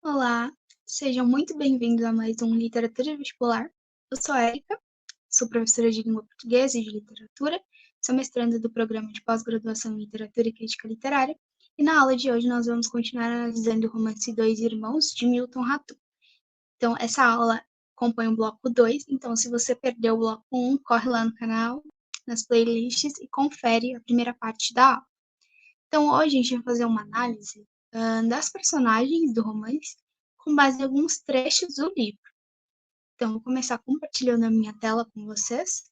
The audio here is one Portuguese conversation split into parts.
Olá, sejam muito bem-vindos a mais um Literatura Vestibular. Eu sou a Érica, sou professora de língua portuguesa e de literatura, sou mestranda do programa de pós-graduação em literatura e crítica literária, e na aula de hoje nós vamos continuar analisando o romance Dois Irmãos, de Milton Ratum. Então, essa aula compõe o bloco 2, então se você perdeu o bloco 1, corre lá no canal, nas playlists e confere a primeira parte da aula. Então, hoje a gente vai fazer uma análise das personagens do romance com base em alguns trechos do livro. Então, vou começar compartilhando a minha tela com vocês.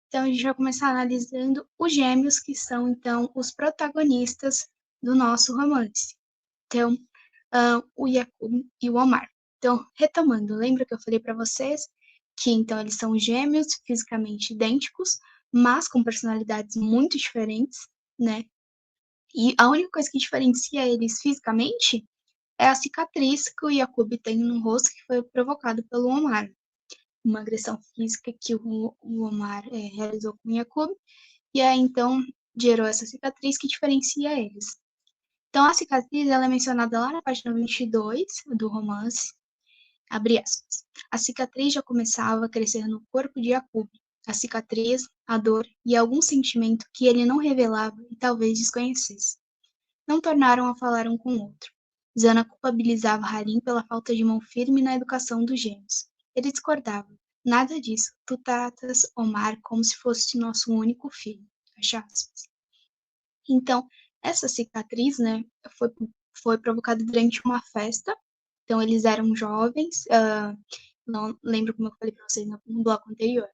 Então, a gente vai começar analisando os gêmeos, que são, então, os protagonistas do nosso romance. Então, o Yakub e o Omar. Então, retomando, lembra que eu falei para vocês que, então, eles são gêmeos fisicamente idênticos, mas com personalidades muito diferentes, né? E a única coisa que diferencia eles fisicamente é a cicatriz que o Yakub tem no rosto que foi provocado pelo Omar. Uma agressão física que o Omar realizou com o Yakub, e aí então gerou essa cicatriz que diferencia eles. Então a cicatriz ela é mencionada lá na página 22 do romance, abre aspas. A cicatriz já começava a crescer no corpo de Yakub. A cicatriz, a dor e algum sentimento que ele não revelava e talvez desconhecesse não tornaram a falar um com o outro. Zana culpabilizava Harim pela falta de mão firme na educação dos gêmeos. Ele discordava. Nada disso. Tu tratas Omar como se fosse nosso único filho. Fecha aspas. Então, essa cicatriz, né, foi, foi provocada durante uma festa. Então, eles eram jovens. Não lembro como eu falei para vocês no bloco anterior.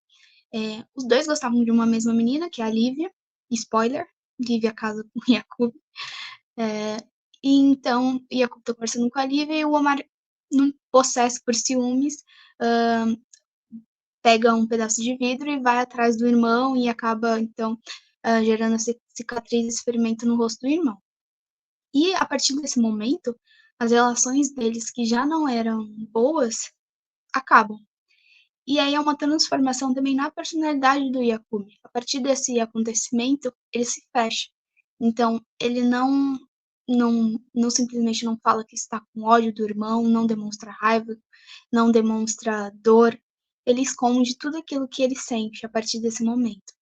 Os dois gostavam de uma mesma menina, que é a Lívia. Spoiler, Lívia casa com Yakub. É, e então, Yakub tá conversando com a Lívia e o Omar, num possesso por ciúmes, uh, pega um pedaço de vidro e vai atrás do irmão e acaba, então, gerando cicatriz e ferimento no rosto do irmão. E a partir desse momento, as relações deles, que já não eram boas, acabam. E aí é uma transformação também na personalidade do Yakub. A partir desse acontecimento, ele se fecha. Então, ele não simplesmente não fala que está com ódio do irmão, não demonstra raiva, não demonstra dor. Ele esconde tudo aquilo que ele sente a partir desse momento.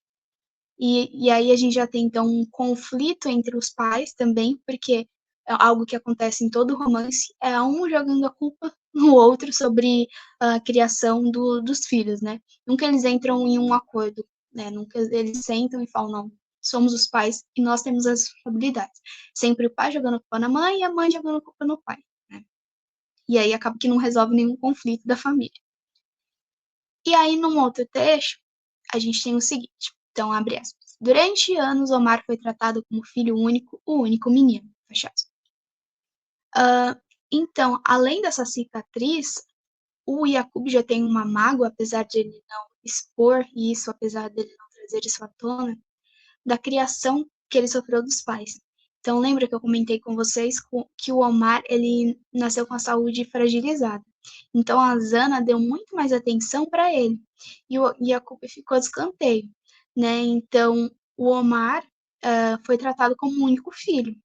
E aí a gente já tem, então, um conflito entre os pais também, porque é algo que acontece em todo romance, é um jogando a culpa no outro sobre a criação dos filhos, né? Nunca eles entram em um acordo, né? Nunca eles sentam e falam, não, somos os pais e nós temos as responsabilidades. Sempre o pai jogando a culpa na mãe e a mãe jogando a culpa no pai, né? E aí acaba que não resolve nenhum conflito da família. E aí, num outro trecho, a gente tem o seguinte, então, abre aspas. Durante anos, Omar foi tratado como filho único, o único menino, fecha aspas. Então, além dessa cicatriz, o Yakub já tem uma mágoa, apesar de ele não expor isso, apesar dele não trazer isso à tona, da criação que ele sofreu dos pais. Então, lembra que eu comentei com vocês que o Omar, ele nasceu com a saúde fragilizada. Então, a Zana deu muito mais atenção para ele. E a culpa ficou de escanteio, né? Então, o Omar foi tratado como o único filho.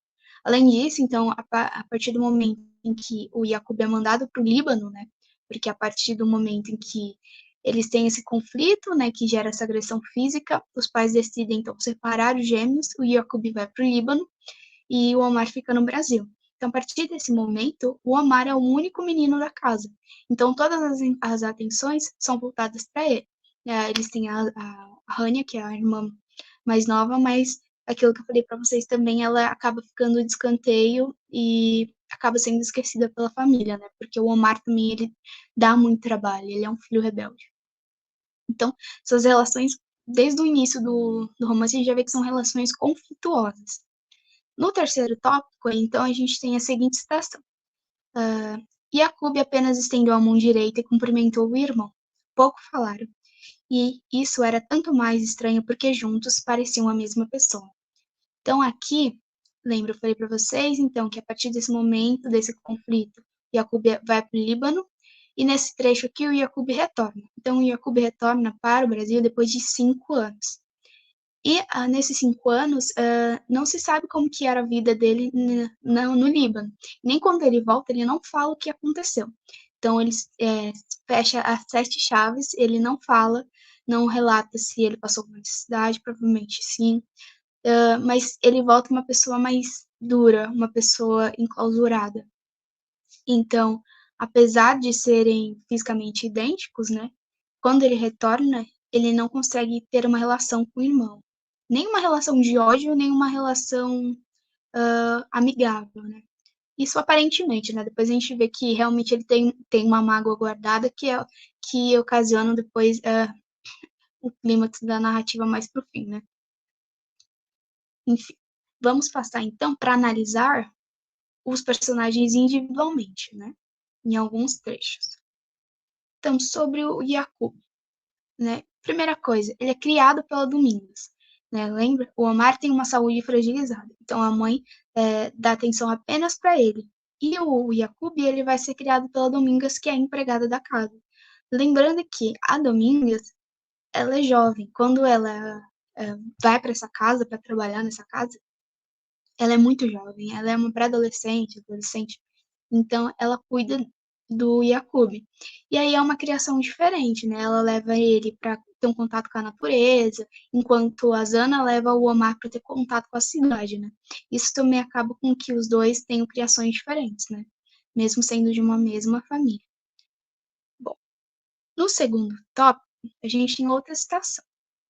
Além disso, então, a partir do momento em que o Yakub é mandado para o Líbano, né? Porque a partir do momento em que eles têm esse conflito, né, que gera essa agressão física, os pais decidem, então, separar os gêmeos, o Yakub vai para o Líbano e o Omar fica no Brasil. Então, a partir desse momento, o Omar é o único menino da casa. Então, todas as atenções são voltadas para ele. Eles têm a Rania, que é a irmã mais nova, mas aquilo que eu falei para vocês também, ela acaba ficando de escanteio e acaba sendo esquecida pela família, né? Porque o Omar também, ele dá muito trabalho, ele é um filho rebelde. Então, essas relações, desde o início do romance, a gente já vê que são relações conflituosas. No terceiro tópico, então, a gente tem a seguinte citação. Yakub apenas estendeu a mão direita e cumprimentou o irmão. Pouco falaram. E isso era tanto mais estranho porque juntos pareciam a mesma pessoa. Então, aqui, lembra, eu falei para vocês, então, que a partir desse momento, desse conflito, Yakub vai para o Líbano, e nesse trecho aqui o Yakub retorna. Então, o Yakub retorna para o Brasil depois de 5 anos. E nesses 5 anos, não se sabe como que era a vida dele no Líbano. Nem quando ele volta, ele não fala o que aconteceu. Então, ele fecha as 7 chaves, ele não fala, não relata se ele passou por necessidade, provavelmente sim. Mas ele volta uma pessoa mais dura, uma pessoa enclausurada. Então, apesar de serem fisicamente idênticos, né, quando ele retorna, ele não consegue ter uma relação com o irmão. Nem uma relação de ódio, nem uma relação amigável, né? Isso aparentemente, né? Depois a gente vê que realmente ele tem uma mágoa guardada que ocasiona depois o clímax da narrativa mais pro fim, né? Enfim, vamos passar então para analisar os personagens individualmente, né? Em alguns trechos. Então, sobre o Yakub, né? Primeira coisa, ele é criado pela Domingos, né? Lembra? O Omar tem uma saúde fragilizada, então a mãe dá atenção apenas para ele. E o Yakub, ele vai ser criado pela Domingas, que é a empregada da casa. Lembrando que a Domingas, ela é jovem. Quando ela vai para essa casa, para trabalhar nessa casa, ela é muito jovem. Ela é uma pré-adolescente, adolescente. Então, ela cuida do Yakub. E aí é uma criação diferente, né? Ela leva ele para ter um contato com a natureza, enquanto a Zana leva o Omar para ter contato com a cidade, né? Isso também acaba com que os dois tenham criações diferentes, né? Mesmo sendo de uma mesma família. Bom, no segundo tópico, a gente tem outra citação.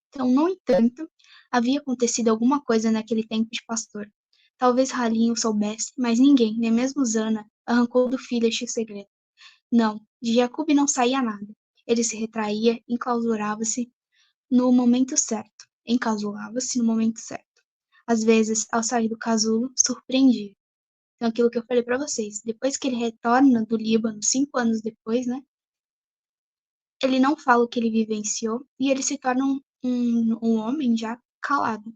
Então, no entanto, havia acontecido alguma coisa naquele tempo de pastor. Talvez Ralinho soubesse, mas ninguém, nem mesmo Zana, arrancou do filho este segredo. Não, de Jacob não saía nada. Ele se retraía, enclausurava-se no momento certo. Encausulava-se no momento certo. Às vezes, ao sair do casulo, surpreendia. Então, aquilo que eu falei para vocês, depois que ele retorna do Líbano, 5 anos depois, né? Ele não fala o que ele vivenciou e ele se torna um homem já calado.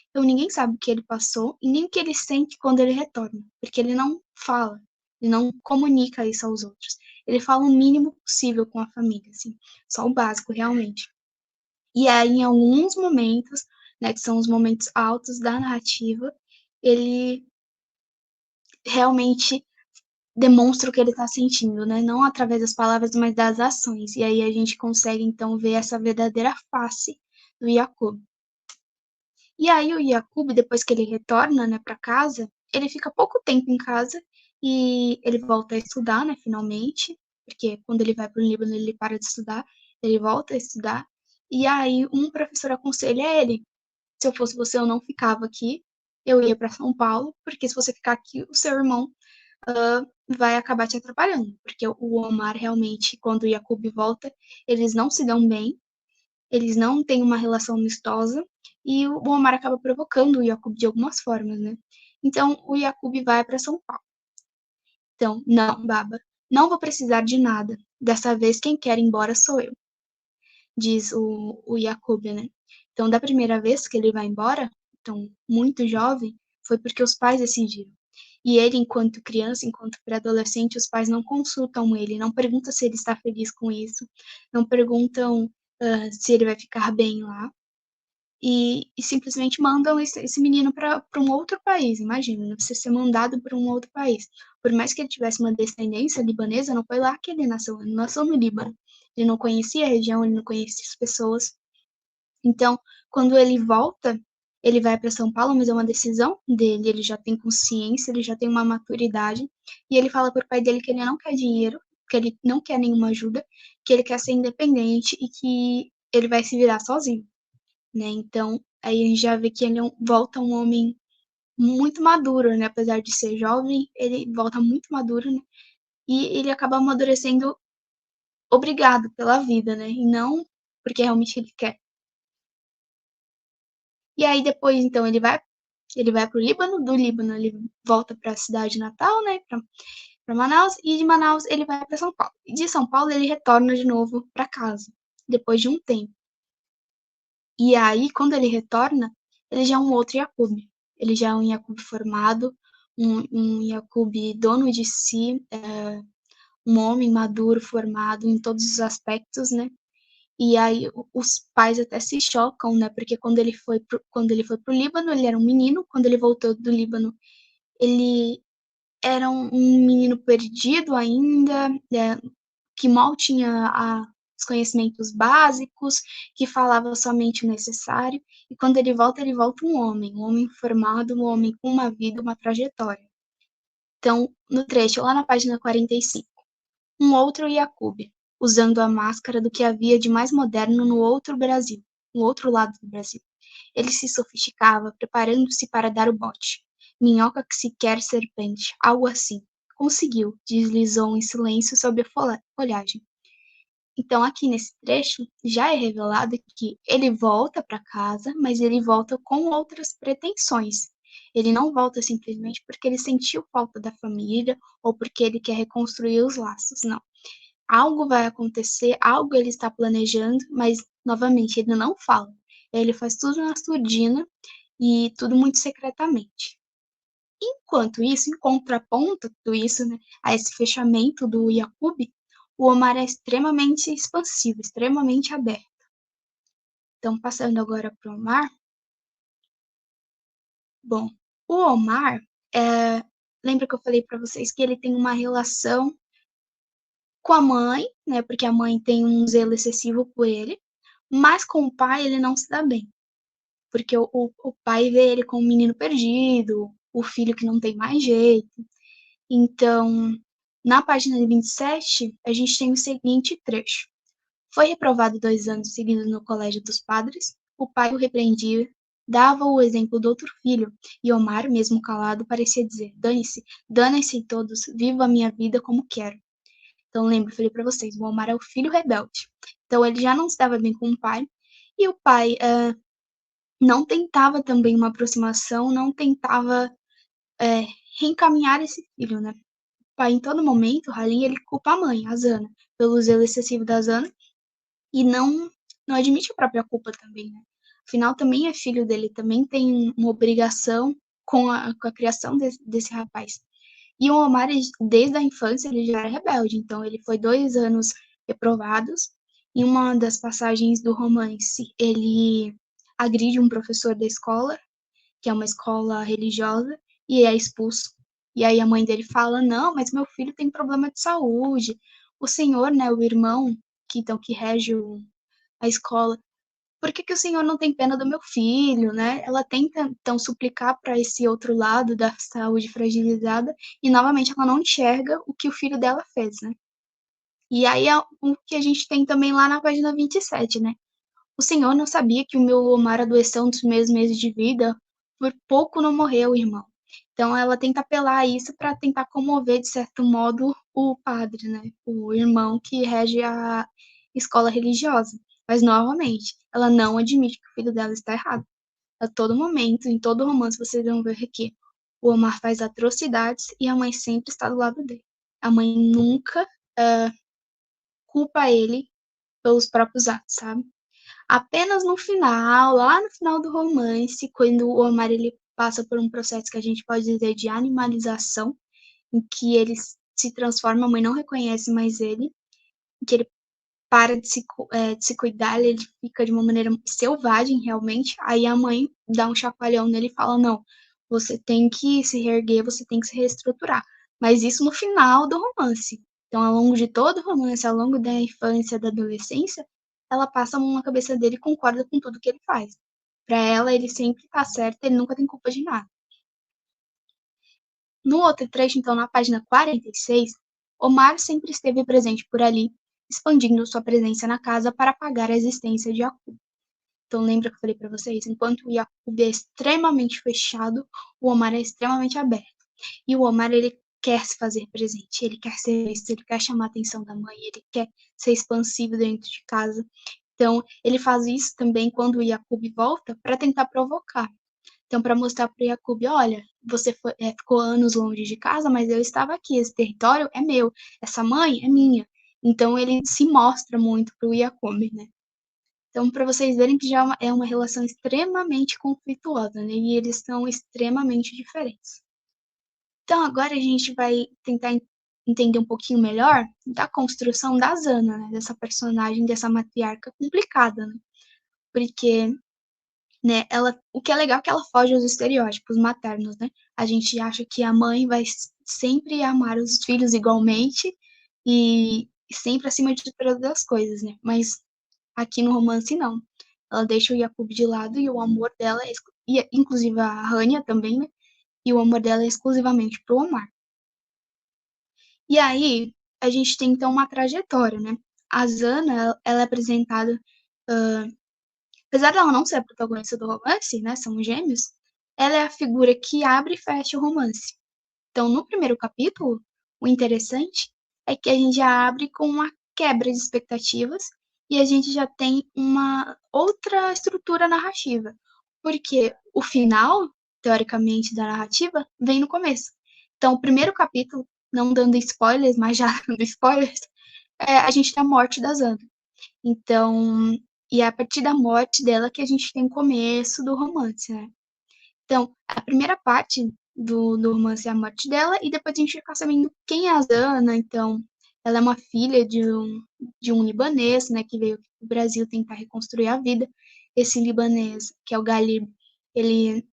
Então ninguém sabe o que ele passou e nem o que ele sente quando ele retorna, porque ele não fala, ele não comunica isso aos outros. Ele fala o mínimo possível com a família, assim, só o básico realmente. E aí, em alguns momentos, né, que são os momentos altos da narrativa, ele realmente demonstra o que ele está sentindo, né? Não através das palavras, mas das ações. E aí a gente consegue, então, ver essa verdadeira face do Jacob. E aí o Jacob, depois que ele retorna, né, para casa, ele fica pouco tempo em casa e ele volta a estudar, né, finalmente, porque quando ele vai para o Líbano ele para de estudar, ele volta a estudar. E aí um professor aconselha ele, se eu fosse você eu não ficava aqui, eu ia para São Paulo, porque se você ficar aqui, o seu irmão vai acabar te atrapalhando, porque o Omar realmente, quando o Jacob volta, eles não se dão bem, eles não têm uma relação amistosa, e o Omar acaba provocando o Jacob de algumas formas, né? Então, o Jacob vai para São Paulo. Então, não, Baba, não vou precisar de nada. Dessa vez, quem quer ir embora sou eu, diz o Jacob, né? Então, da primeira vez que ele vai embora, então, muito jovem, foi porque os pais decidiram. E ele, enquanto criança, enquanto pré-adolescente, os pais não consultam ele, não perguntam se ele está feliz com isso, não perguntam se ele vai ficar bem lá, e simplesmente mandam esse menino para um outro país. Imagina, né? Você ser mandado para um outro país. Por mais que ele tivesse uma descendência libanesa, não foi lá que ele nasceu no Líbano. Ele não conhecia a região, ele não conhecia as pessoas. Então, quando ele volta, ele vai para São Paulo, mas é uma decisão dele, ele já tem consciência, ele já tem uma maturidade, e ele fala para o pai dele que ele não quer dinheiro, que ele não quer nenhuma ajuda, que ele quer ser independente e que ele vai se virar sozinho, né? Então, aí a gente já vê que ele volta um homem muito maduro, né? Apesar de ser jovem, ele volta muito maduro, né? E ele acaba amadurecendo obrigado pela vida, né? E não porque realmente ele quer. E aí depois, então, ele vai pro Líbano, do Líbano ele volta para a cidade natal, né, para Manaus, e de Manaus ele vai para São Paulo. E de São Paulo ele retorna de novo para casa, depois de um tempo. E aí, quando ele retorna, ele já é um outro Jacob. Ele já é um Jacob formado, um Jacob dono de si, um homem maduro, formado em todos os aspectos, né? E aí os pais até se chocam, né? Porque quando ele foi pro Líbano, ele era um menino. Quando ele voltou do Líbano, ele era um menino perdido ainda, que mal tinha os conhecimentos básicos, que falava somente o necessário. E quando ele volta um homem formado, um homem com uma vida, uma trajetória. Então, no trecho, lá na página 45, um outro Yakub, usando a máscara do que havia de mais moderno no outro Brasil, no outro lado do Brasil. Ele se sofisticava, preparando-se para dar o bote. Minhoca que se quer serpente, algo assim. Conseguiu, deslizou em silêncio sobre a folhagem. Então, aqui nesse trecho, já é revelado que ele volta para casa, mas ele volta com outras pretensões. Ele não volta simplesmente porque ele sentiu falta da família ou porque ele quer reconstruir os laços, não. Algo vai acontecer, algo ele está planejando, mas, novamente, ele não fala. Ele faz tudo na surdina e tudo muito secretamente. Enquanto isso, em contraponto a tudo isso, né, a esse fechamento do Yakub, o Omar é extremamente expansivo, extremamente aberto. Então, passando agora para o Omar. Bom, o Omar, lembra que eu falei para vocês que ele tem uma relação com a mãe, né, porque a mãe tem um zelo excessivo por ele, mas com o pai ele não se dá bem, porque o pai vê ele como um menino perdido, o filho que não tem mais jeito. Então, na página 27, a gente tem o seguinte trecho. Foi reprovado 2 anos seguidos no colégio dos padres, o pai o repreendia, dava o exemplo do outro filho, e Omar, mesmo calado, parecia dizer, dane-se todos, vivo a minha vida como quero. Então, lembro, falei para vocês, o Omar é o filho rebelde. Então, ele já não se dava bem com o pai, e o pai não tentava também uma aproximação, não tentava reencaminhar esse filho, né? O pai, em todo momento, Halim, ele culpa a mãe, a Zana, pelo zelo excessivo da Zana, e não admite a própria culpa também, né? Afinal, também é filho dele, também tem uma obrigação com a criação desse rapaz. E o Omar, desde a infância, ele já era rebelde, então ele foi 2 anos reprovados. Em uma das passagens do romance, ele agride um professor da escola, que é uma escola religiosa, e é expulso. E aí a mãe dele fala: Não, mas meu filho tem problema de saúde. O senhor, né, o irmão, que rege a escola, por que o senhor não tem pena do meu filho, né? Ela tenta, então, suplicar para esse outro lado da saúde fragilizada, e novamente ela não enxerga o que o filho dela fez, né? E aí é o que a gente tem também lá na página 27, né? O senhor não sabia que o meu Omar adoeceu nos primeiros meses de vida? Por pouco não morreu, irmão. Então ela tenta apelar a isso para tentar comover, de certo modo, o padre, né? O irmão que rege a escola religiosa. Mas, novamente, ela não admite que o filho dela está errado. A todo momento, em todo romance, vocês vão ver que o Omar faz atrocidades e a mãe sempre está do lado dele. A mãe nunca culpa ele pelos próprios atos, sabe? Apenas no final, lá no final do romance, quando o Omar ele passa por um processo que a gente pode dizer de animalização, em que ele se transforma, a mãe não reconhece mais ele, em que ele para de se cuidar, ele fica de uma maneira selvagem, realmente. Aí a mãe dá um chacoalhão nele e fala: Não, você tem que se reerguer, você tem que se reestruturar. Mas isso no final do romance. Então, ao longo de todo o romance, ao longo da infância, da adolescência, ela passa a mão na cabeça dele e concorda com tudo que ele faz. Para ela, ele sempre tá certo, ele nunca tem culpa de nada. No outro trecho, então, na página 46, Omar sempre esteve presente por ali, expandindo sua presença na casa para apagar a existência de Yakub. Então, lembra que eu falei para vocês? Enquanto o Yakub é extremamente fechado, o Omar é extremamente aberto. E o Omar, ele quer se fazer presente, ele quer ser visto, ele quer chamar a atenção da mãe, ele quer ser expansivo dentro de casa. Então, ele faz isso também quando o Yakub volta para tentar provocar. Então, para mostrar para o Yakub, olha, você ficou anos longe de casa, mas eu estava aqui, esse território é meu, essa mãe é minha. Então, ele se mostra muito para o Yakub, né? Então, para vocês verem que já é uma relação extremamente conflituosa, né? E eles são extremamente diferentes. Então, agora a gente vai tentar entender um pouquinho melhor da construção da Zana, né, dessa personagem, dessa matriarca complicada, né? Porque, né, o que é legal é que ela foge aos estereótipos maternos, né? A gente acha que a mãe vai sempre amar os filhos igualmente e sempre acima de todas as coisas, né? Mas aqui no romance não. Ela deixa o Jakub de lado e o amor dela e inclusive a Rania também, né? E o amor dela é exclusivamente pro Omar. E aí, a gente tem então uma trajetória, né? A Zana, ela é apresentada, apesar dela não ser a protagonista do romance, né? São gêmeos, ela é a figura que abre e fecha o romance. Então, no primeiro capítulo, o interessante é que a gente já abre com uma quebra de expectativas e a gente já tem uma outra estrutura narrativa, porque o final, teoricamente, da narrativa vem no começo. Então, o primeiro capítulo, não dando spoilers, mas já dando spoilers, a gente tem a morte da Xana. Então, e é a partir da morte dela que a gente tem o começo do romance, né? Então, a primeira parte do romance é a morte dela, e depois a gente fica sabendo quem é a Zana. Então, ela é uma filha de um libanês, né, que veio para o Brasil tentar reconstruir a vida. Esse libanês, que é o Galib, ele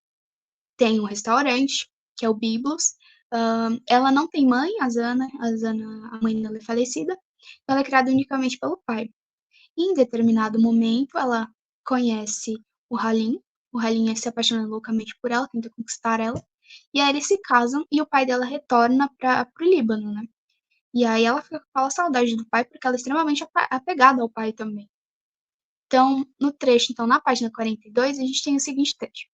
tem um restaurante, que é o Biblos. Ela não tem mãe, a Zana, a mãe dela é falecida, então ela é criada unicamente pelo pai. E em determinado momento, ela conhece o Halim. O Halim se apaixona loucamente por ela, tenta conquistar ela. E aí eles se casam e o pai dela retorna para o Líbano, né? E aí ela fica com aquela saudade do pai porque ela é extremamente apegada ao pai também. Então, no trecho, então, na página 42, a gente tem o seguinte trecho.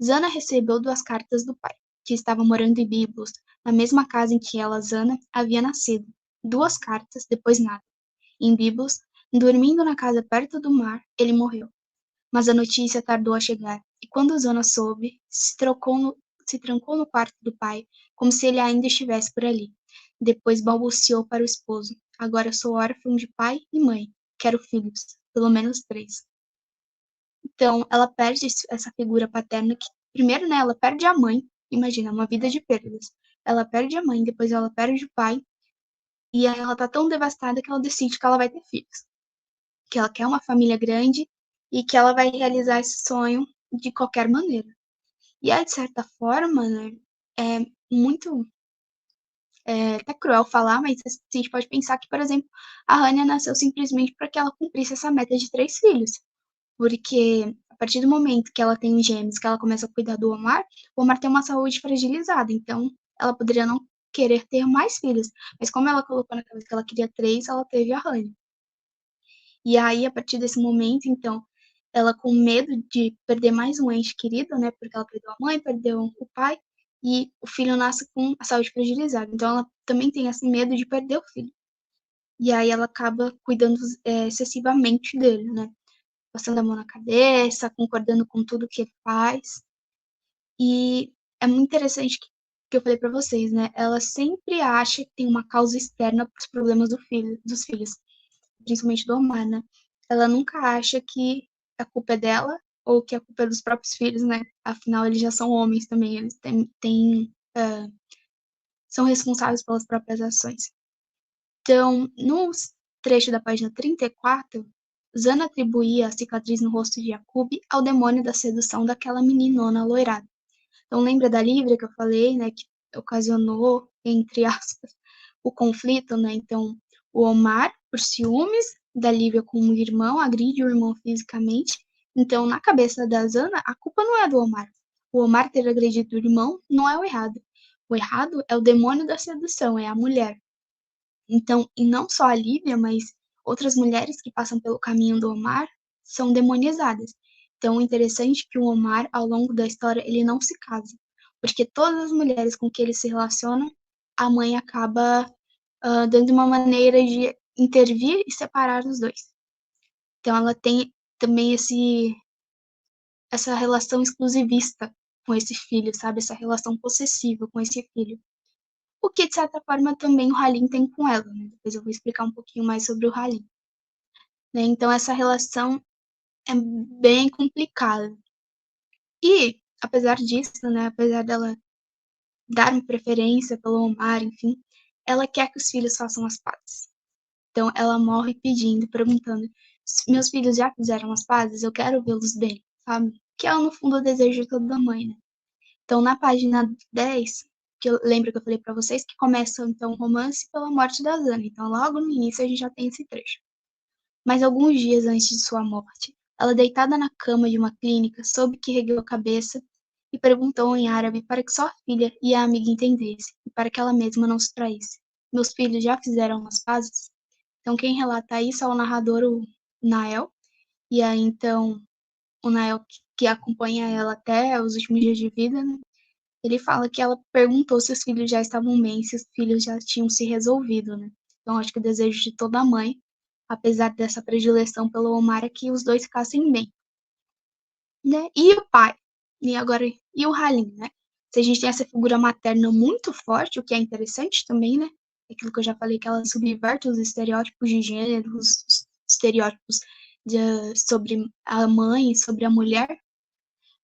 Zana recebeu 2 cartas do pai, que estava morando em Biblos, na mesma casa em que ela, Zana, havia nascido. 2 cartas, depois nada. Em Biblos, dormindo na casa perto do mar, ele morreu. Mas a notícia tardou a chegar, e quando Zona soube, se trancou no quarto do pai, como se ele ainda estivesse por ali. Depois balbuciou para o esposo: Agora sou órfão de pai e mãe. Quero filhos, pelo menos 3. Então, ela perde essa figura paterna que, primeiro, né, ela perde a mãe. Imagina, uma vida de perdas. Ela perde a mãe, depois ela perde o pai, e aí ela tá tão devastada que ela decide que ela vai ter filhos. Que ela quer uma família grande e que ela vai realizar esse sonho de qualquer maneira. E aí, de certa forma, né, é muito até cruel falar, mas a gente pode pensar que, por exemplo, a Hania nasceu simplesmente para que ela cumprisse essa meta de 3 filhos. Porque a partir do momento que ela tem os gêmeos, que ela começa a cuidar do Omar, o Omar tem uma saúde fragilizada, então ela poderia não querer ter mais filhos. Mas como ela colocou na cabeça que ela queria 3, ela teve a Hania. E aí, a partir desse momento, então, ela com medo de perder mais um ente querido, né? Porque ela perdeu a mãe, perdeu o pai, e o filho nasce com a saúde fragilizada. Então, ela também tem esse medo de perder o filho. E aí, ela acaba cuidando excessivamente dele, né? Passando a mão na cabeça, concordando com tudo que ele faz. E é muito interessante que eu falei para vocês, né? Ela sempre acha que tem uma causa externa para os problemas dos filhos, principalmente do Omar, né? Ela nunca acha que a culpa é dela ou que a culpa é dos próprios filhos, né? Afinal, eles já são homens também, eles são responsáveis pelas próprias ações. Então, no trecho da página 34, Zana atribuía a cicatriz no rosto de Jacob ao demônio da sedução daquela meninona loirada. Então, lembra da Lívia que eu falei, né, que ocasionou, entre aspas, o conflito, né? Então, o Omar, por ciúmes da Lívia com o irmão, agride o irmão fisicamente. Então, na cabeça da Zana, a culpa não é do Omar. O Omar ter agredido o irmão não é o errado. O errado é o demônio da sedução, é a mulher. Então, e não só a Lívia, mas outras mulheres que passam pelo caminho do Omar são demonizadas. Então, o interessante é que o Omar, ao longo da história, ele não se casa. Porque todas as mulheres com que ele se relaciona, a mãe acaba dando uma maneira de intervir e separar os dois. Então, ela tem também essa relação exclusivista com esse filho, sabe? Essa relação possessiva com esse filho. O que, de certa forma, também o Halim tem com ela, né? Depois eu vou explicar um pouquinho mais sobre o Halim. Né? Então, essa relação é bem complicada. E, apesar disso, né? Apesar dela dar uma preferência pelo Omar, enfim, ela quer que os filhos façam as pazes. Então ela morre pedindo, perguntando: meus filhos já fizeram as pazes? Eu quero vê-los bem, sabe? Que é no fundo o desejo de toda mãe, né? Então na página 10, que eu lembro que eu falei para vocês que começa então o romance pela morte da Zana. Então logo no início a gente já tem esse trecho. Mas alguns dias antes de sua morte, ela deitada na cama de uma clínica soube que ergueu a cabeça e perguntou em árabe para que sua filha e a amiga entendessem e para que ela mesma não se traísse. Meus filhos já fizeram as pazes? Então quem relata isso é o narrador, o Nael, e aí então o Nael que acompanha ela até os últimos dias de vida, né? Ele fala que ela perguntou se os filhos já estavam bem, se os filhos já tinham se resolvido, né? Então acho que o desejo de toda mãe, apesar dessa predileção pelo Omar, é que os dois ficassem bem, né? E o pai, e agora e o Halim, né? Se a gente tem essa figura materna muito forte, o que é interessante também, né? Aquilo que eu já falei, que ela subverte os estereótipos de gênero, os estereótipos sobre a mãe, sobre a mulher.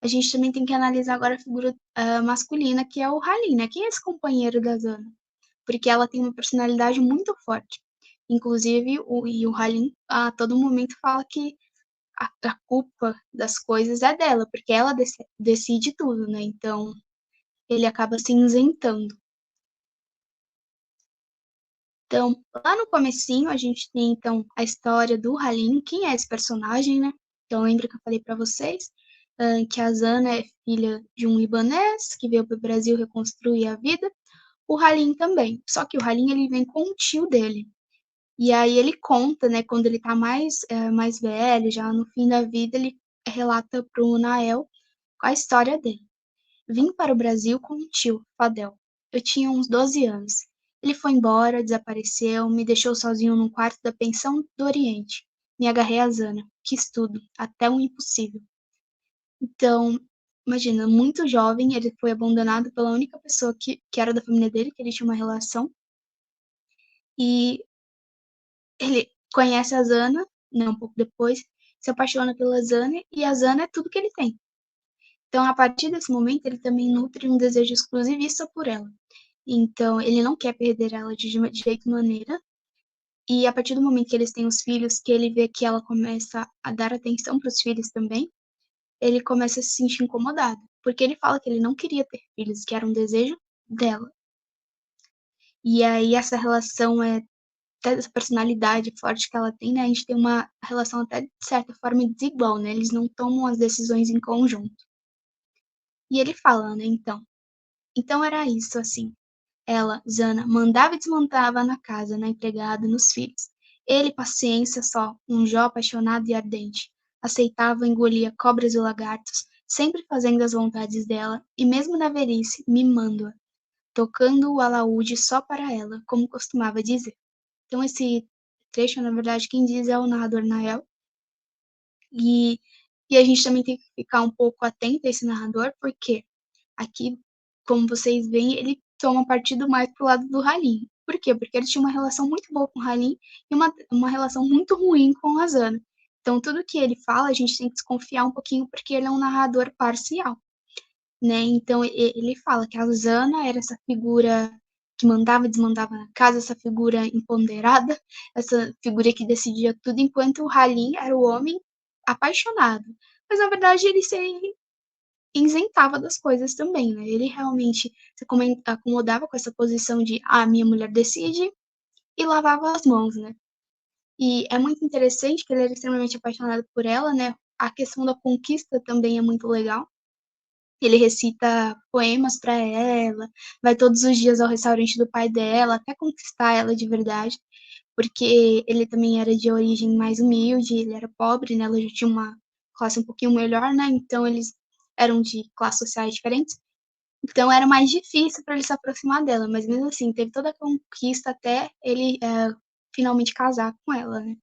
A gente também tem que analisar agora a figura masculina, que é o Halim, né? Quem é esse companheiro da Zana? Porque ela tem uma personalidade muito forte. Inclusive, o Halim a todo momento fala que a culpa das coisas é dela, porque ela decide tudo, né? Então, ele acaba se isentando. Então, lá no comecinho, a gente tem, então, a história do Halim. Quem é esse personagem, né? Então, lembra que eu falei para vocês que a Zana é filha de um libanês que veio para o Brasil reconstruir a vida. O Halim também. Só que o Halim, ele vem com o tio dele. E aí ele conta, né, quando ele tá mais velho, já no fim da vida, ele relata pro Nael a história dele. Vim para o Brasil com um tio, Fadel. Eu tinha uns 12 anos. Ele foi embora, desapareceu, me deixou sozinho num quarto da pensão do Oriente. Me agarrei a Zana, quis tudo, até o impossível. Então, imagina, muito jovem, ele foi abandonado pela única pessoa que era da família dele, que ele tinha uma relação. E ele conhece a Zana, né, um pouco depois, se apaixona pela Zana, e a Zana é tudo que ele tem. Então, a partir desse momento, ele também nutre um desejo exclusivista por ela. Então, ele não quer perder ela de jeito maneira. E a partir do momento que eles têm os filhos, que ele vê que ela começa a dar atenção para os filhos também, ele começa a se sentir incomodado. Porque ele fala que ele não queria ter filhos, que era um desejo dela. E aí essa relação até dessa personalidade forte que ela tem, né? A gente tem uma relação até de certa forma desigual, né? Eles não tomam as decisões em conjunto. E ele fala, né? Então era isso, assim. Ela, Zana, mandava e desmontava na casa, na empregada, nos filhos. Ele, paciência só, um Jó apaixonado e ardente. Aceitava, engolia cobras e lagartos, sempre fazendo as vontades dela, e mesmo na velhice, mimando-a, tocando o alaúde só para ela, como costumava dizer. Então, esse trecho, na verdade, quem diz é o narrador Nael. E, e a gente também tem que ficar um pouco atento a esse narrador, porque aqui, como vocês veem, ele toma partido mais pro lado do Halim. Por quê? Porque ele tinha uma relação muito boa com o Halim e uma relação muito ruim com a Zana. Então, tudo que ele fala, a gente tem que desconfiar um pouquinho, porque ele é um narrador parcial, né? Então, ele fala que a Zana era essa figura que mandava e desmandava na casa, essa figura empoderada, essa figura que decidia tudo, enquanto o Halim era o homem apaixonado. Mas, na verdade, ele se isentava das coisas também, né? Ele realmente se acomodava com essa posição de minha mulher decide e lavava as mãos, né? E é muito interessante que ele era extremamente apaixonado por ela, né? A questão da conquista também é muito legal. Ele recita poemas para ela, vai todos os dias ao restaurante do pai dela, até conquistar ela de verdade, porque ele também era de origem mais humilde, ele era pobre, né? Ela já tinha uma classe um pouquinho melhor, né? Então eles eram de classes sociais diferentes. Então era mais difícil para ele se aproximar dela, mas mesmo assim, teve toda a conquista até ele finalmente casar com ela, né?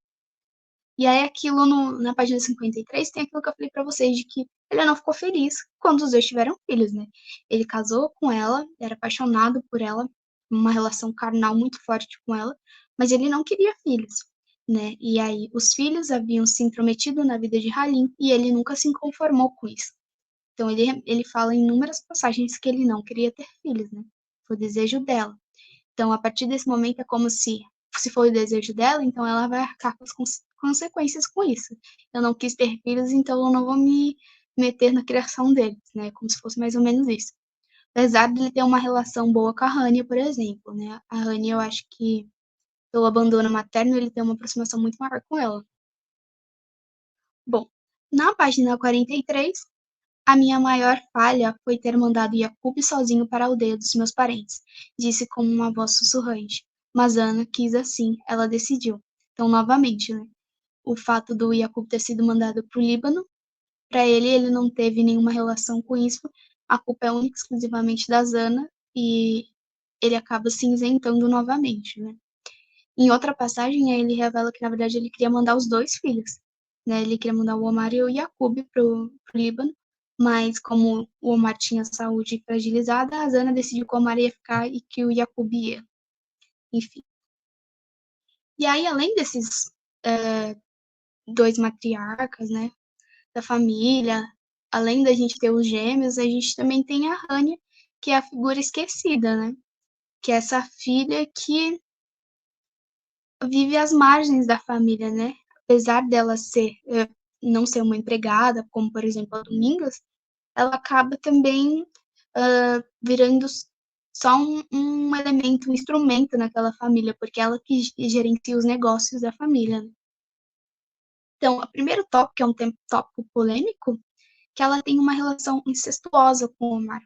E aí aquilo na página 53 tem aquilo que eu falei pra vocês, de que ele não ficou feliz quando os dois tiveram filhos, né? Ele casou com ela, era apaixonado por ela, uma relação carnal muito forte com ela, mas ele não queria filhos, né? E aí os filhos haviam se intrometido na vida de Halim e ele nunca se conformou com isso. Então ele fala em inúmeras passagens que ele não queria ter filhos, né? Foi o desejo dela. Então, a partir desse momento, é como se for o desejo dela, então ela vai arcar com as consequências com isso. Eu não quis ter filhos, então eu não vou me meter na criação deles, né? Como se fosse mais ou menos isso. Apesar de ele ter uma relação boa com a Rania, por exemplo, né? A Rania, eu acho que pelo abandono materno, ele tem uma aproximação muito maior com ela. Bom, na página 43, a minha maior falha foi ter mandado Yakub sozinho para a aldeia dos meus parentes, disse com uma voz sussurrante. Mas Ana quis assim, ela decidiu. Então, novamente, né? O fato do Yakub ter sido mandado para o Líbano, para ele não teve nenhuma relação com isso. A culpa é única e exclusivamente da Zana e ele acaba se isentando novamente, né? Em outra passagem, ele revela que, na verdade, ele queria mandar os dois filhos, né? Ele queria mandar o Omar e o Yakub pro Líbano, mas como o Omar tinha saúde fragilizada, a Zana decidiu que o Omar ia ficar e que o Yakub ia. Enfim. E aí, além desses dois matriarcas, né, da família, além da gente ter os gêmeos, a gente também tem a Rania, que é a figura esquecida, né? Que é essa filha que vive às margens da família, né? Apesar dela não ser uma empregada, como por exemplo a Domingas, ela acaba também virando só um elemento, um instrumento naquela família, porque ela que gerencia os negócios da família. Né? Então, o primeiro tópico, que é um tópico polêmico, que ela tem uma relação incestuosa com o Omar.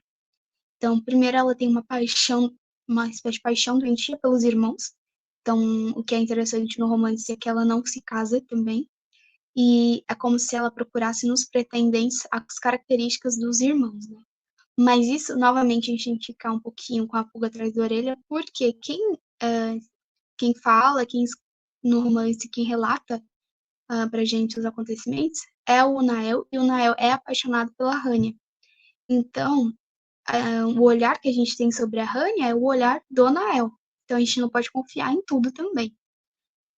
Então, primeiro ela tem uma espécie de paixão doentia pelos irmãos. Então, o que é interessante no romance é que ela não se casa também. E é como se ela procurasse nos pretendentes as características dos irmãos, né? Mas isso, novamente, a gente fica um pouquinho com a pulga atrás da orelha, porque quem fala, no romance, quem relata pra gente os acontecimentos é o Nael, e o Nael é apaixonado pela Rania. Então, o olhar que a gente tem sobre a Rania é o olhar do Nael. Então, a gente não pode confiar em tudo também.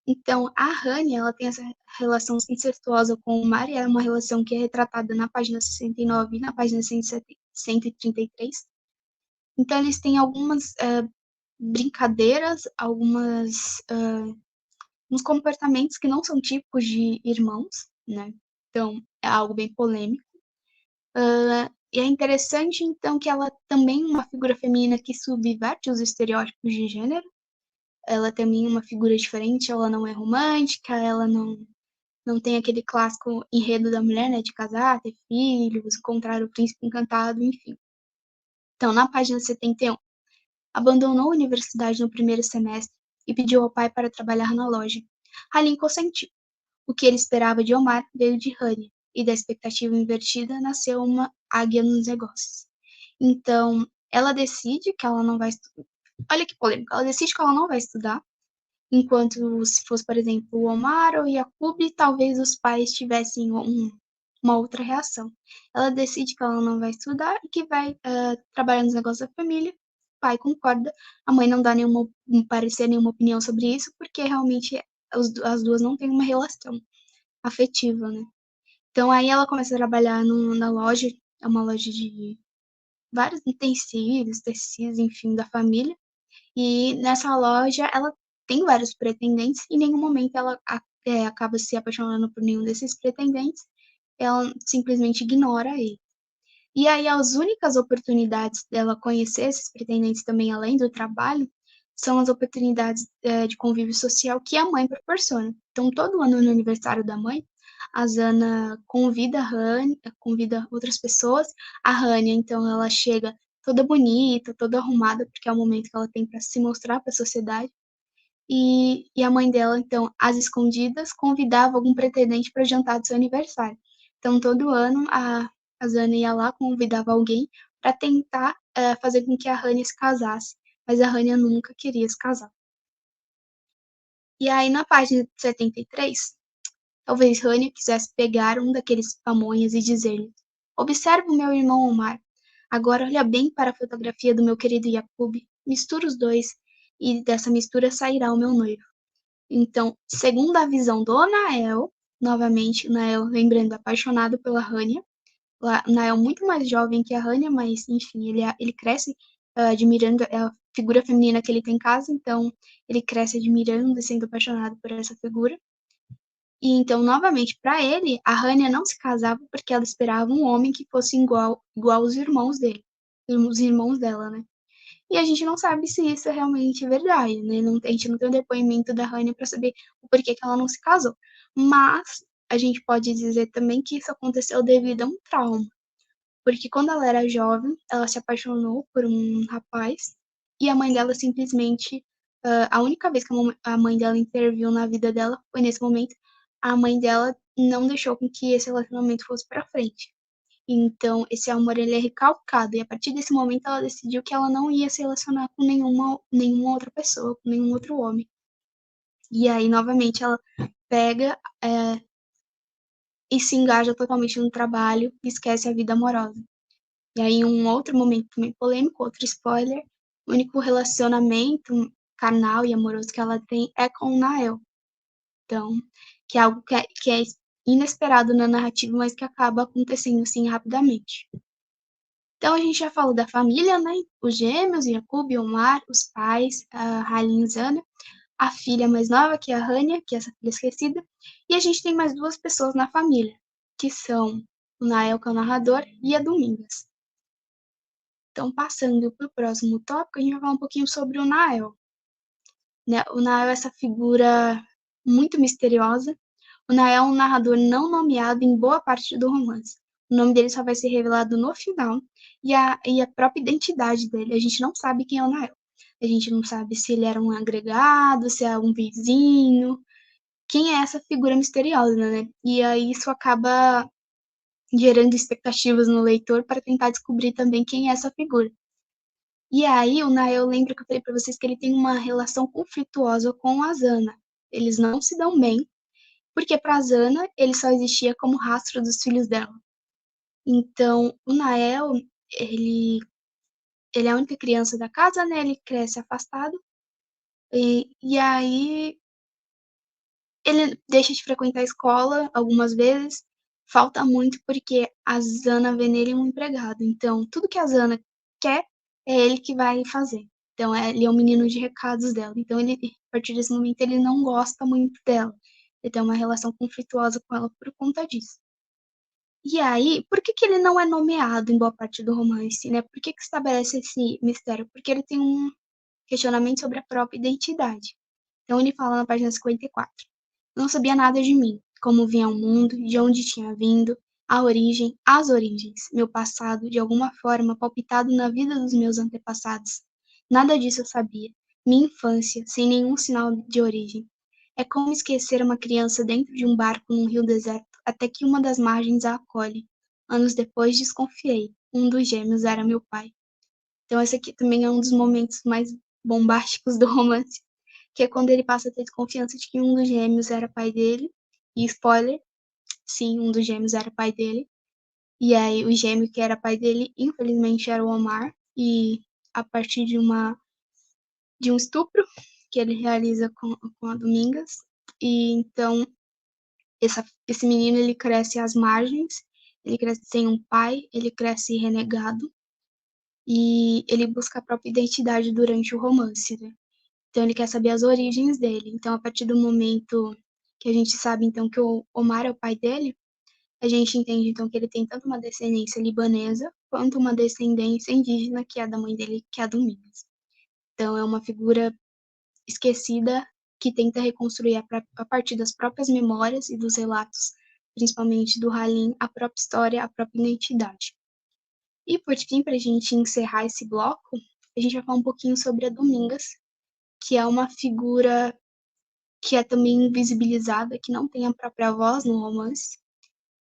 Então, a Rania, ela tem essa relação incestuosa com o Mar, e é uma relação que é retratada na página 69 e na página 133. Então, eles têm algumas brincadeiras, uns comportamentos que não são típicos de irmãos, né? Então, é algo bem polêmico. E é interessante, então, que ela também é uma figura feminina que subverte os estereótipos de gênero. Ela também é uma figura diferente, ela não é romântica, ela não tem aquele clássico enredo da mulher, né, de casar, ter filhos, encontrar o príncipe encantado, enfim. Então, na página 71, abandonou a universidade no primeiro semestre e pediu ao pai para trabalhar na loja. Halim consentiu. O que ele esperava de Omar veio de Honey, e da expectativa invertida nasceu uma águia nos negócios. Então, ela decide que ela não vai estudar. Olha que polêmica. Ela decide que ela não vai estudar, enquanto se fosse, por exemplo, o Omar ou Yakub, talvez os pais tivessem uma outra reação. Ela decide que ela não vai estudar e que vai trabalhar nos negócios da família. O pai concorda, a mãe não dá nenhum parecer, nenhuma opinião sobre isso, porque realmente as duas não têm uma relação afetiva, né? Então aí ela começa a trabalhar na loja, é uma loja de vários utensílios, tecidos, enfim, da família. E nessa loja ela tem vários pretendentes e em nenhum momento ela acaba se apaixonando por nenhum desses pretendentes. Ela simplesmente ignora ele. E aí as únicas oportunidades dela conhecer esses pretendentes também, além do trabalho, são as oportunidades de convívio social que a mãe proporciona. Então, todo ano no aniversário da mãe, a Zana convida a Rania, convida outras pessoas. A Rania, então, ela chega toda bonita, toda arrumada, porque é o momento que ela tem para se mostrar para a sociedade. E a mãe dela, então, às escondidas, convidava algum pretendente para jantar do seu aniversário. Então, todo ano, a Zana ia lá, convidava alguém para tentar fazer com que a Rania se casasse. Mas a Rania nunca queria se casar. E aí, na página 73, talvez Rania quisesse pegar um daqueles pamonhas e dizer-lhe: Observa o meu irmão Omar. Agora olha bem para a fotografia do meu querido Yakub. Mistura os dois, e dessa mistura sairá o meu noivo. Então, segundo a visão do Nael, novamente, o Nael, lembrando, apaixonado pela Rania, o Nael muito mais jovem que a Rania, mas, enfim, ele cresce admirando figura feminina que ele tem em casa, então ele cresce admirando e sendo apaixonado por essa figura. E então, novamente, para ele, a Hania não se casava porque ela esperava um homem que fosse igual aos irmãos dele, os irmãos dela, né? E a gente não sabe se isso é realmente verdade, né? Não, a gente não tem o depoimento da Hania para saber o porquê que ela não se casou. Mas a gente pode dizer também que isso aconteceu devido a um trauma. Porque quando ela era jovem, ela se apaixonou por um rapaz e a mãe dela simplesmente. A única vez que a mãe dela interviu na vida dela foi nesse momento. A mãe dela não deixou com que esse relacionamento fosse para frente. Então, esse amor ele é recalcado. E a partir desse momento, ela decidiu que ela não ia se relacionar com nenhuma outra pessoa, com nenhum outro homem. E aí, novamente, ela pega e se engaja totalmente no trabalho e esquece a vida amorosa. E aí, um outro momento também polêmico, outro spoiler, o único relacionamento carnal e amoroso que ela tem é com o Nael. Então, que é algo que é inesperado na narrativa, mas que acaba acontecendo assim rapidamente. Então, a gente já falou da família, né? Os gêmeos, Jacob e Omar, os pais, a Halim e Zana, a filha mais nova, que é a Hania, que é essa filha esquecida, e a gente tem mais duas pessoas na família, que são o Nael, que é o narrador, e a Domingas. Então, passando para o próximo tópico, a gente vai falar um pouquinho sobre o Nael. Né? O Nael é essa figura muito misteriosa. O Nael é um narrador não nomeado em boa parte do romance. O nome dele só vai ser revelado no final e a própria identidade dele. A gente não sabe quem é o Nael. A gente não sabe se ele era um agregado, se é um vizinho. Quem é essa figura misteriosa, né? E aí isso acaba gerando expectativas no leitor para tentar descobrir também quem é essa figura. E aí, o Nael, lembra que eu falei pra vocês que ele tem uma relação conflituosa com a Zana. Eles não se dão bem, porque pra Zana ele só existia como rastro dos filhos dela. Então, o Nael, ele, ele é a única criança da casa, né? Ele cresce afastado. E aí, ele deixa de frequentar a escola algumas vezes. Falta muito porque a Zana vê nele um empregado. Então, tudo que a Zana quer é ele que vai fazer. Então, ele é um menino de recados dela. Então, ele, a partir desse momento, ele não gosta muito dela. Ele tem uma relação conflituosa com ela por conta disso. E aí, por que ele não é nomeado em boa parte do romance, né? Por que estabelece esse mistério? Porque ele tem um questionamento sobre a própria identidade. Então, ele fala na página 54. Não sabia nada de mim, como vinha ao mundo, de onde tinha vindo, a origem, as origens, meu passado, de alguma forma palpitado na vida dos meus antepassados. Nada disso eu sabia. Minha infância, sem nenhum sinal de origem. É como esquecer uma criança dentro de um barco num rio deserto, até que uma das margens a acolhe. Anos depois desconfiei. Um dos gêmeos era meu pai. Então esse aqui também é um dos momentos mais bombásticos do romance, que é quando ele passa a ter desconfiança de que um dos gêmeos era pai dele. E spoiler, sim, um dos gêmeos era pai dele. E aí o gêmeo que era pai dele, infelizmente, era o Omar. E a partir de um estupro que ele realiza com a Domingas. E então esse menino ele cresce às margens, ele cresce sem um pai, ele cresce renegado e ele busca a própria identidade durante o romance, né? Então ele quer saber as origens dele. Então a partir do momento que a gente sabe então que o Omar é o pai dele, a gente entende então que ele tem tanto uma descendência libanesa quanto uma descendência indígena que é a da mãe dele, que é a Domingas. Então é uma figura esquecida que tenta reconstruir a partir das próprias memórias e dos relatos, principalmente do Halim, a própria história, a própria identidade. E por fim, para a gente encerrar esse bloco, a gente vai falar um pouquinho sobre a Domingas, que é uma figura que é também invisibilizada, que não tem a própria voz no romance.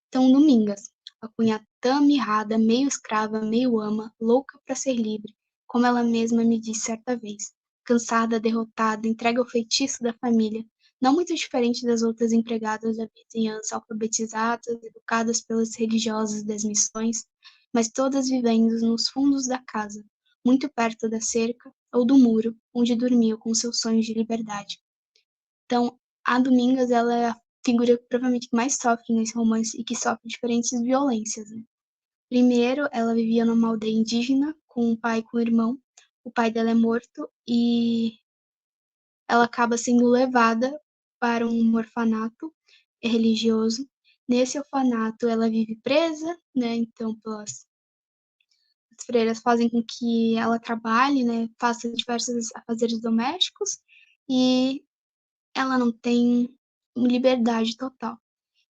Então, Domingas, a cunhatã mirrada, meio escrava, meio ama, louca para ser livre, como ela mesma me disse certa vez, cansada, derrotada, entregue ao feitiço da família, não muito diferente das outras empregadas da vizinhança, alfabetizadas, educadas pelas religiosas das missões, mas todas vivendo nos fundos da casa, muito perto da cerca ou do muro, onde dormiam com seus sonhos de liberdade. Então, a Domingas, ela é a figura provavelmente que mais sofre nesse romance e que sofre diferentes violências, né? Primeiro, ela vivia numa aldeia indígena com um pai e com um irmão, o pai dela é morto e ela acaba sendo levada para um orfanato religioso. Nesse orfanato, ela vive presa, né? Então, as freiras fazem com que ela trabalhe, né? Faça diversos afazeres domésticos e ela não tem liberdade total.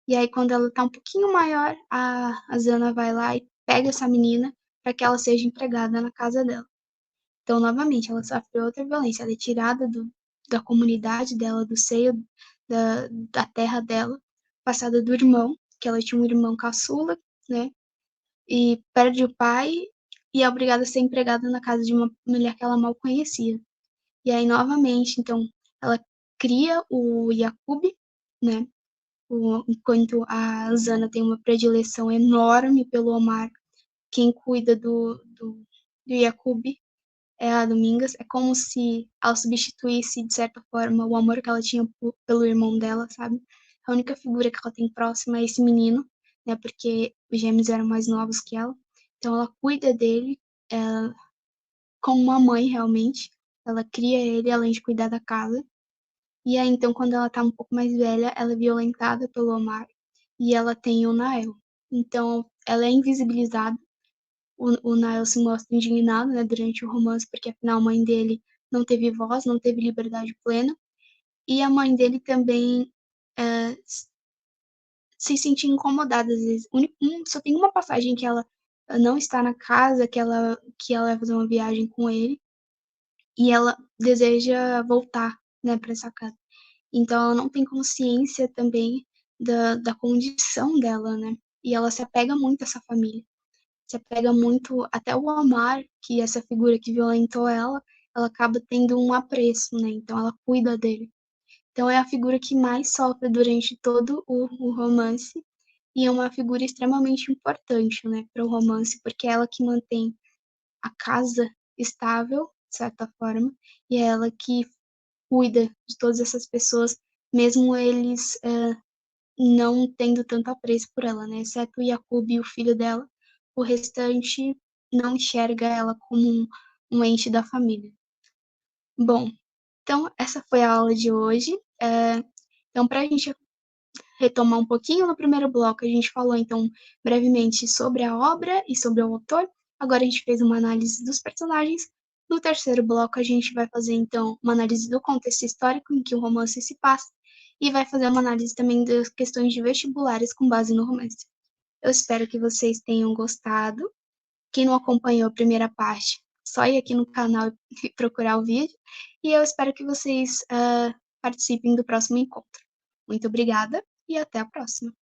E aí, quando ela tá um pouquinho maior, a Zana vai lá e pega essa menina para que ela seja empregada na casa dela. Então, novamente, ela sofre outra violência. Ela é tirada da comunidade dela, do seio da terra dela, passada do irmão, que ela tinha um irmão caçula, né? E perde o pai e é obrigada a ser empregada na casa de uma mulher que ela mal conhecia. E aí, novamente, então, ela cria o Yakub, né? Enquanto a Zana tem uma predileção enorme pelo Omar, quem cuida do Yakub é a Domingas. É como se ela substituísse, de certa forma, o amor que ela tinha pelo irmão dela, sabe? A única figura que ela tem próxima é esse menino, né? Porque os gêmeos eram mais novos que ela. Então ela cuida dele é, como uma mãe, realmente. Ela cria ele, além de cuidar da casa. E aí, então, quando ela tá um pouco mais velha, ela é violentada pelo Omar e ela tem o Nael. Então, ela é invisibilizada. O Nael se mostra indignado, né, durante o romance, porque afinal a mãe dele não teve voz, não teve liberdade plena. E a mãe dele também é, se sentia incomodada às vezes. Só tem uma passagem que ela não está na casa, que ela vai fazer uma viagem com ele e ela deseja voltar, né, para essa casa. Então ela não tem consciência também da condição dela, né? E ela se apega muito a essa família. Se apega muito até o Omar, que é essa figura que violentou ela acaba tendo um apreço, né? Então ela cuida dele. Então é a figura que mais sofre durante todo o romance e é uma figura extremamente importante, né, para o romance, porque é ela que mantém a casa estável, de certa forma, e é ela que cuida de todas essas pessoas, mesmo eles não tendo tanto apreço por ela, né? Exceto o Yakub e o filho dela, o restante não enxerga ela como um ente da família. Bom, então essa foi a aula de hoje. Então, para a gente retomar um pouquinho, no primeiro bloco a gente falou então brevemente sobre a obra e sobre o autor. Agora a gente fez uma análise dos personagens. No terceiro bloco a gente vai fazer então uma análise do contexto histórico em que o romance se passa e vai fazer uma análise também das questões de vestibulares com base no romance. Eu espero que vocês tenham gostado. Quem não acompanhou a primeira parte, só ir aqui no canal e procurar o vídeo. E eu espero que vocês participem do próximo encontro. Muito obrigada e até a próxima.